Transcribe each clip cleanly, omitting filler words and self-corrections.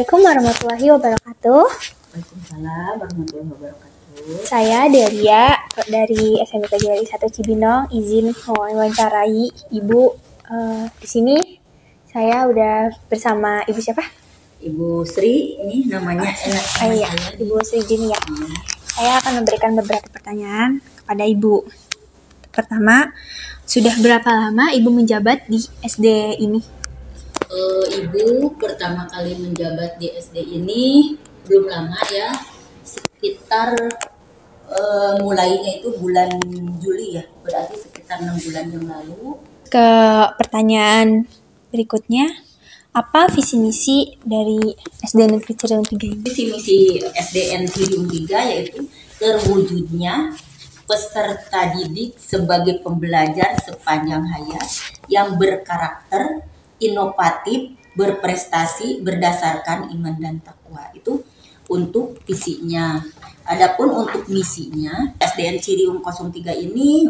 Assalamualaikum warahmatullahi wabarakatuh. Waalaikumsalam warahmatullahi wabarakatuh. Saya Delia dari SMK Jari 1 Cibinong, izin mewawancarai Ibu. Di sini saya udah bersama Ibu siapa? Ibu Sri, ini namanya enak. Iya, Ibu Sri Jini ya. Saya akan memberikan beberapa pertanyaan kepada Ibu. Pertama, sudah berapa lama Ibu menjabat di SD ini? Ibu pertama kali menjabat di SD ini belum lama ya, sekitar mulainya itu bulan Juli ya, berarti sekitar 6 bulan yang lalu. Ke pertanyaan berikutnya, apa visi misi dari SD Negeri Ciriung 3 ini? Visi misi SDN Ciriung 3 yaitu terwujudnya peserta didik sebagai pembelajar sepanjang hayat yang berkarakter, inovatif, berprestasi berdasarkan iman dan takwa. Itu untuk visinya. Adapun untuk misinya, SDN Ciriung 03 ini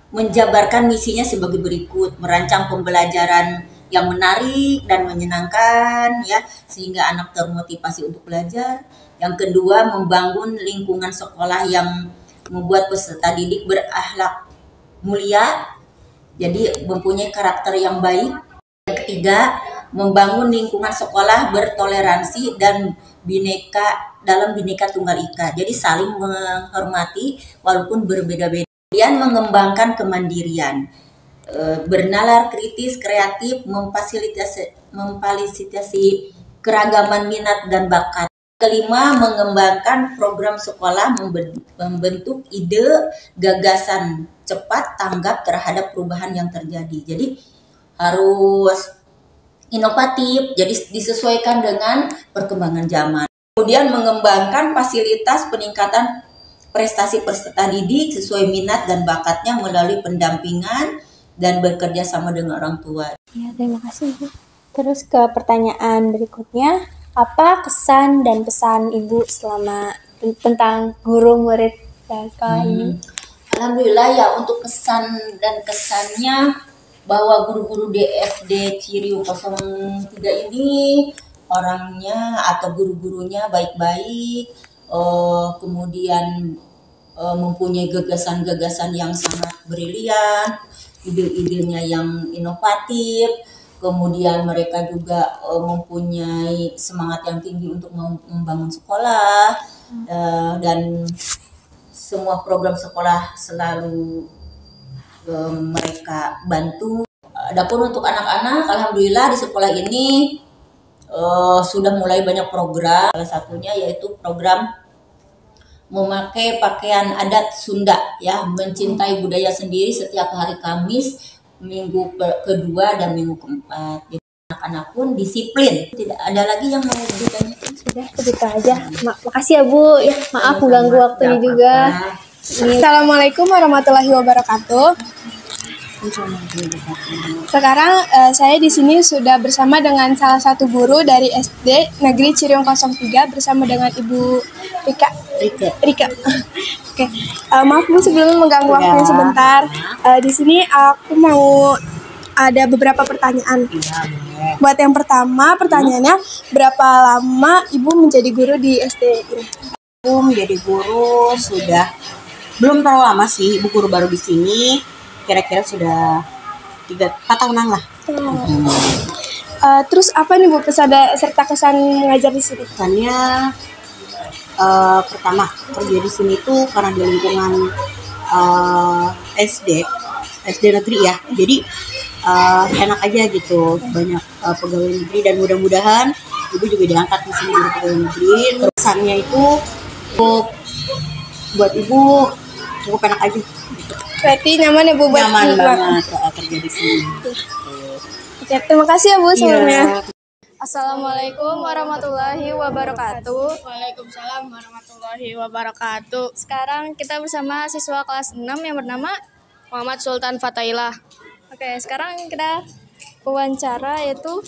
menjabarkan misinya sebagai berikut: merancang pembelajaran yang menarik dan menyenangkan ya, sehingga anak termotivasi untuk belajar. Yang kedua, membangun lingkungan sekolah yang membuat peserta didik berakhlak mulia, jadi mempunyai karakter yang baik. Yang ketiga, membangun lingkungan sekolah bertoleransi dan bineka tunggal ika, jadi saling menghormati walaupun berbeda-beda. Kemudian mengembangkan kemandirian, bernalar kritis, kreatif, memfasilitasi keragaman minat dan bakat. Kelima, mengembangkan program sekolah, membentuk ide, gagasan cepat tanggap terhadap perubahan yang terjadi. Jadi harus inovatif, jadi disesuaikan dengan perkembangan zaman. Kemudian mengembangkan fasilitas peningkatan prestasi peserta didik sesuai minat dan bakatnya melalui pendampingan dan bekerja sama dengan orang tua. Ya, terima kasih Ibu. Terus ke pertanyaan berikutnya, apa kesan dan pesan Ibu selama tentang guru murid sekolah ini? Alhamdulillah ya, untuk kesan dan kesannya bahwa guru-guru DSD Ciriung 03 ini orangnya atau guru-gurunya baik-baik, kemudian mempunyai gagasan-gagasan yang sangat brilian, ide-idenya yang inovatif, kemudian mereka juga mempunyai semangat yang tinggi untuk membangun sekolah, dan semua program sekolah selalu mereka bantu. Adapun untuk anak-anak, alhamdulillah di sekolah ini sudah mulai banyak program. Salah satunya yaitu program memakai pakaian adat Sunda ya, mencintai budaya sendiri setiap hari Kamis, minggu kedua dan minggu keempat. Jadi anak-anak pun disiplin. Tidak ada lagi yang mau ditanyakan. Sudah, begitu aja. Makasih ya Bu. Ya, maaf mengganggu waktunya juga. Assalamualaikum warahmatullahi wabarakatuh. Sekarang saya di sini sudah bersama dengan salah satu guru dari SD Negeri Ciriung 03 bersama dengan Ibu Rika. Oke. Maaf Bu sebelum mengganggu waktunya sebentar. Di sini aku mau ada beberapa pertanyaan. Buat yang pertama, pertanyaannya, berapa lama Ibu menjadi guru di SD ini? Aku menjadi guru sudah belum terlalu lama sih, Ibu guru baru di sini, kira-kira sudah 4 tahunan lah. Terus apa nih Bu serta kesan mengajar di sini? Kesannya pertama kerja di sini tuh karena di lingkungan SD negeri ya, jadi enak aja gitu, banyak pegawai negeri dan mudah-mudahan Ibu juga diangkat di sini jadi pegawai negeri. Kesannya itu buat Ibu cukup enak aja gitu. Berarti nyaman ya Bu buat nyaman banget kerja di sini. Oke, terima kasih ya Bu sebelumnya. Assalamualaikum warahmatullahi wabarakatuh. Waalaikumsalam warahmatullahi wabarakatuh. Sekarang kita bersama siswa kelas 6 yang bernama Muhammad Sultan Fatailah. Oke, sekarang kita wawancara yaitu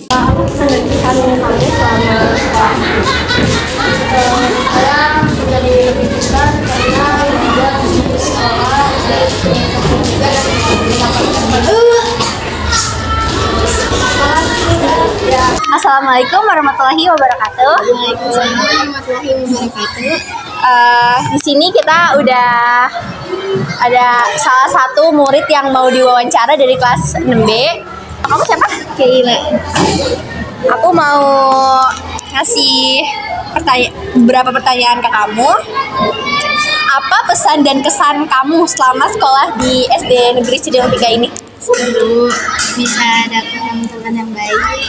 Assalamualaikum warahmatullahi wabarakatuh. Waalaikumsalam warahmatullahi wabarakatuh. Di sini kita udah ada salah satu murid yang mau diwawancara dari kelas 6B. Kamu siapa? Keila. Aku mau ngasih beberapa pertanyaan ke kamu. Apa pesan dan kesan kamu selama sekolah di SD Negeri Ciriung 3 ini? Dulu bisa dapat teman-teman yang baik,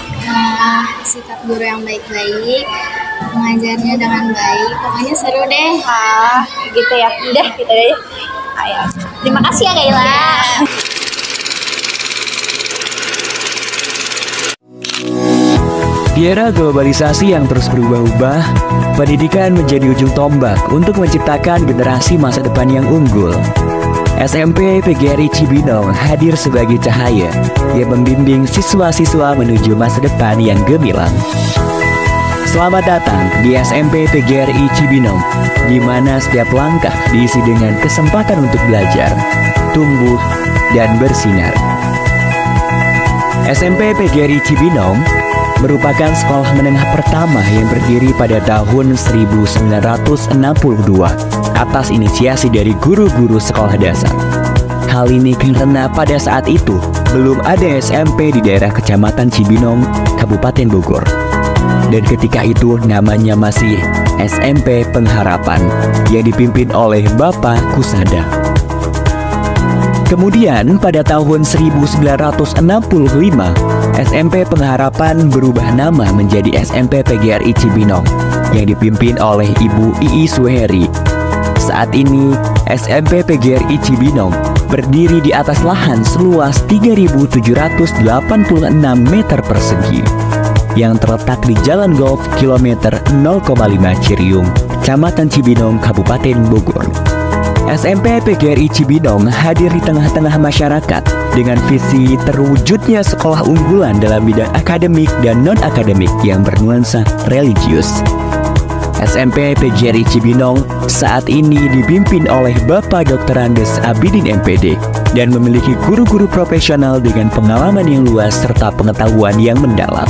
sikap guru yang baik-baik, mengajarnya dengan baik. Pokoknya seru deh. Gitu ya. Udah, gitu deh. Ayo. Terima kasih ya Kaila. Di era globalisasi yang terus berubah-ubah, pendidikan menjadi ujung tombak untuk menciptakan generasi masa depan yang unggul. SMP PGRI Cibinong hadir sebagai cahaya yang membimbing siswa-siswa menuju masa depan yang gemilang. Selamat datang di SMP PGRI Cibinong, di mana setiap langkah diisi dengan kesempatan untuk belajar, tumbuh, dan bersinar. SMP PGRI Cibinong merupakan sekolah menengah pertama yang berdiri pada tahun 1962 atas inisiasi dari guru-guru sekolah dasar. Hal ini karena pada saat itu belum ada SMP di daerah Kecamatan Cibinong, Kabupaten Bogor. Dan ketika itu namanya masih SMP Pengharapan yang dipimpin oleh Bapak Kusada. Kemudian pada tahun 1965, SMP Pengharapan berubah nama menjadi SMP PGRI Cibinong yang dipimpin oleh Ibu Ii Suheri. Saat ini, SMP PGRI Cibinong berdiri di atas lahan seluas 3.786 meter persegi yang terletak di Jalan Golf kilometer 0,5 Ciriung, Kecamatan Cibinong, Kabupaten Bogor. SMP PGRI Cibinong hadir di tengah-tengah masyarakat dengan visi terwujudnya sekolah unggulan dalam bidang akademik dan non-akademik yang bernuansa religius. SMP PGRI Cibinong saat ini dipimpin oleh Bapak Dr. Andes Abidin MPD dan memiliki guru-guru profesional dengan pengalaman yang luas serta pengetahuan yang mendalam.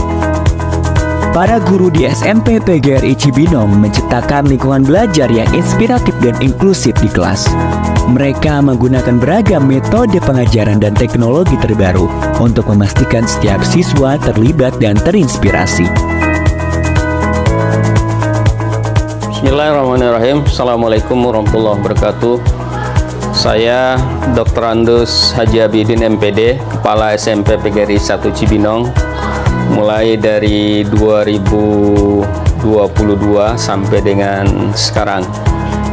Para guru di SMP PGRI Cibinong menciptakan lingkungan belajar yang inspiratif dan inklusif di kelas. Mereka menggunakan beragam metode pengajaran dan teknologi terbaru untuk memastikan setiap siswa terlibat dan terinspirasi. Bismillahirrahmanirrahim. Assalamualaikum warahmatullahi wabarakatuh. Saya Dr. Andus Haji Abidin MPD, Kepala SMP PGRI 1 Cibinong. Mulai dari 2022 sampai dengan sekarang.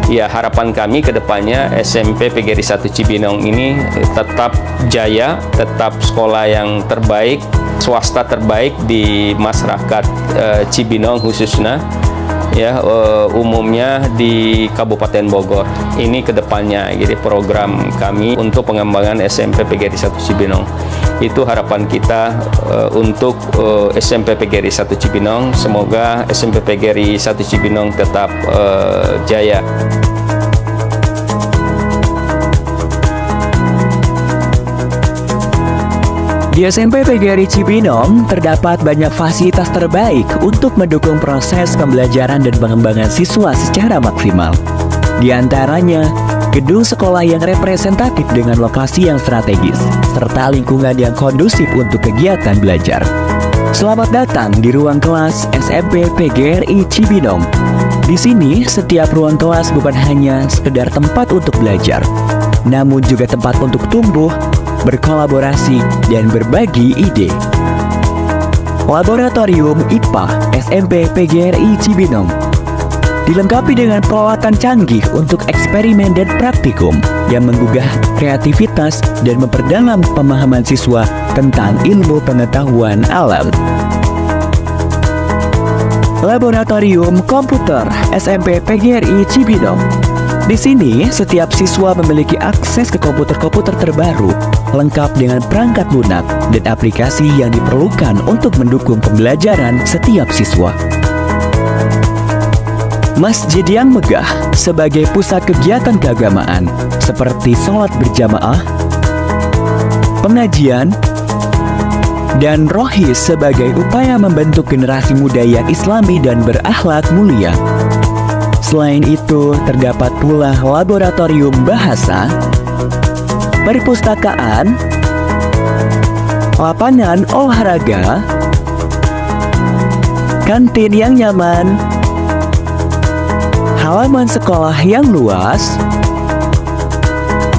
Ya, harapan kami ke depannya SMP PGRI 1 Cibinong ini tetap jaya, tetap sekolah yang terbaik, swasta terbaik di masyarakat Cibinong khususnya. Ya, umumnya di Kabupaten Bogor. Ini kedepannya, jadi program kami untuk pengembangan SMP PGRI 1 Cibinong. Itu harapan kita untuk SMP PGRI 1 Cibinong. Semoga SMP PGRI 1 Cibinong tetap jaya. Di SMP PGRI Cibinong terdapat banyak fasilitas terbaik untuk mendukung proses pembelajaran dan pengembangan siswa secara maksimal. Di antaranya, gedung sekolah yang representatif dengan lokasi yang strategis, serta lingkungan yang kondusif untuk kegiatan belajar. Selamat datang di ruang kelas SMP PGRI Cibinong. Di sini, setiap ruang kelas bukan hanya sekedar tempat untuk belajar, namun juga tempat untuk tumbuh, berkolaborasi, dan berbagi ide. Laboratorium IPA SMP PGRI Cibinong dilengkapi dengan peralatan canggih untuk eksperimen dan praktikum yang menggugah kreativitas dan memperdalam pemahaman siswa tentang ilmu pengetahuan alam. Laboratorium Komputer SMP PGRI Cibinong. Di sini, setiap siswa memiliki akses ke komputer-komputer terbaru, lengkap dengan perangkat lunak dan aplikasi yang diperlukan untuk mendukung pembelajaran setiap siswa. Masjid yang megah sebagai pusat kegiatan keagamaan seperti sholat berjamaah, pengajian, dan Rohis sebagai upaya membentuk generasi muda yang islami dan berakhlak mulia. Selain itu, terdapat pula laboratorium bahasa, perpustakaan, lapangan olahraga, kantin yang nyaman, halaman sekolah yang luas,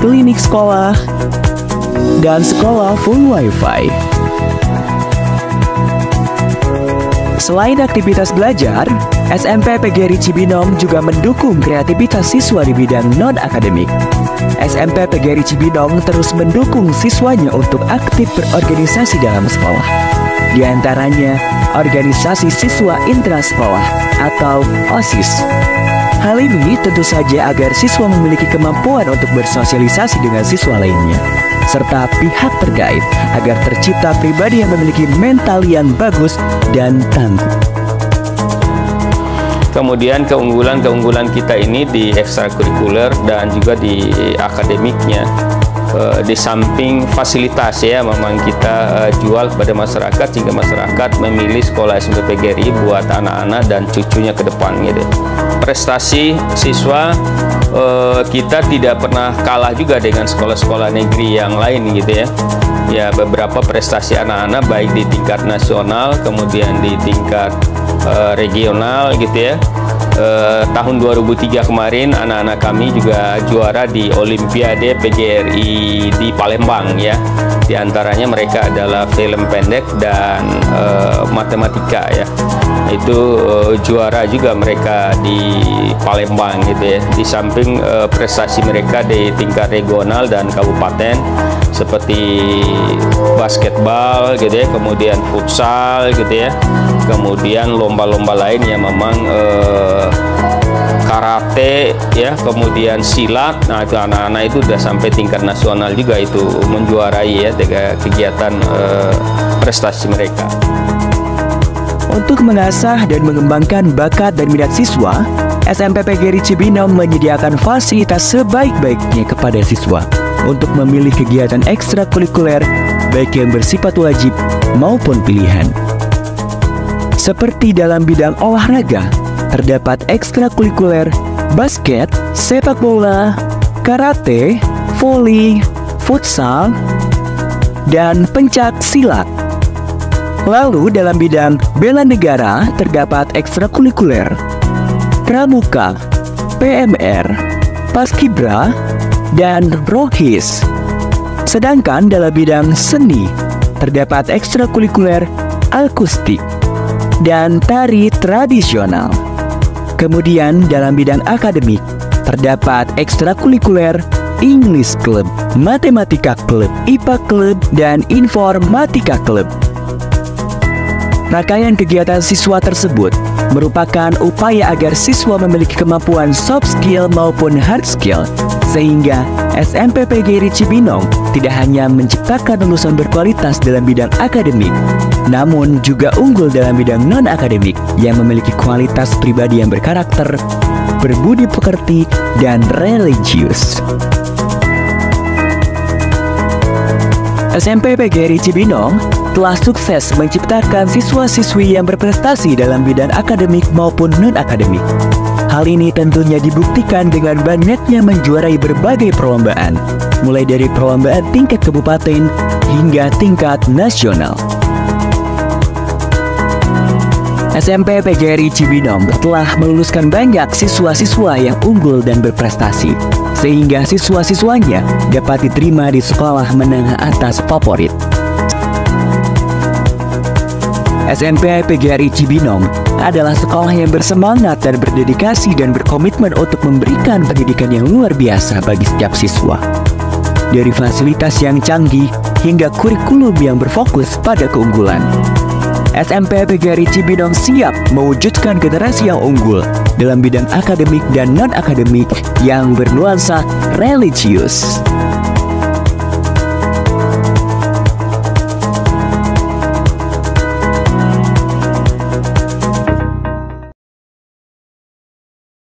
klinik sekolah, dan sekolah full wifi. Selain aktivitas belajar, SMP PGRI Cibinong juga mendukung kreativitas siswa di bidang non-akademik. SMP PGRI Cibinong terus mendukung siswanya untuk aktif berorganisasi dalam sekolah. Di antaranya, organisasi siswa intrasekolah atau OSIS. Hal ini tentu saja agar siswa memiliki kemampuan untuk bersosialisasi dengan siswa lainnya, serta pihak terkait agar tercipta pribadi yang memiliki mental yang bagus dan tangguh. Kemudian keunggulan kita ini di ekstrakurikuler dan juga di akademiknya, di samping fasilitas ya, memang kita jual kepada masyarakat sehingga masyarakat memilih sekolah SMP PGRI buat anak-anak dan cucunya ke depan gitu. Prestasi siswa kita tidak pernah kalah juga dengan sekolah-sekolah negeri yang lain gitu ya. Ya, beberapa prestasi anak-anak baik di tingkat nasional kemudian di tingkat regional gitu ya. Tahun 2003 kemarin anak-anak kami juga juara di Olimpiade PGRI di Palembang ya. Di antaranya mereka adalah film pendek dan matematika ya. Itu juara juga mereka di Palembang gitu ya. Di samping prestasi mereka di tingkat regional dan kabupaten seperti basketball gitu ya, kemudian futsal gitu ya, kemudian lomba-lomba lain yang memang karate ya, kemudian silat. Nah, itu anak-anak itu udah sampai tingkat nasional juga itu menjuarai ya dengan kegiatan prestasi mereka. Untuk mengasah dan mengembangkan bakat dan minat siswa, SMP PGRI Cibinong menyediakan fasilitas sebaik-baiknya kepada siswa untuk memilih kegiatan ekstrakurikuler baik yang bersifat wajib maupun pilihan. Seperti dalam bidang olahraga, terdapat ekstrakurikuler basket, sepak bola, karate, voli, futsal, dan pencak silat. Lalu dalam bidang bela negara terdapat ekstrakurikuler pramuka, PMR, paskibra, dan Rohis. Sedangkan dalam bidang seni terdapat ekstrakurikuler akustik dan tari tradisional. Kemudian dalam bidang akademik terdapat ekstrakurikuler English Club, Matematika Club, IPA Club, dan Informatika Club. Rangkaian kegiatan siswa tersebut merupakan upaya agar siswa memiliki kemampuan soft skill maupun hard skill, sehingga SMP PGRI Cibinong tidak hanya menciptakan lulusan berkualitas dalam bidang akademik, namun juga unggul dalam bidang non-akademik yang memiliki kualitas pribadi yang berkarakter, berbudi pekerti, dan religius. SMP PGRI Cibinong telah sukses menciptakan siswa-siswi yang berprestasi dalam bidang akademik maupun non-akademik. Hal ini tentunya dibuktikan dengan banyaknya menjuarai berbagai perlombaan, mulai dari perlombaan tingkat kabupaten hingga tingkat nasional. SMP PGRI Cibinong telah meluluskan banyak siswa-siswa yang unggul dan berprestasi, sehingga siswa-siswanya dapat diterima di sekolah menengah atas favorit. SMP PGRI Cibinong adalah sekolah yang bersemangat dan berdedikasi dan berkomitmen untuk memberikan pendidikan yang luar biasa bagi setiap siswa. Dari fasilitas yang canggih hingga kurikulum yang berfokus pada keunggulan. SMP PGRI Cibinong siap mewujudkan generasi yang unggul dalam bidang akademik dan non-akademik yang bernuansa religius.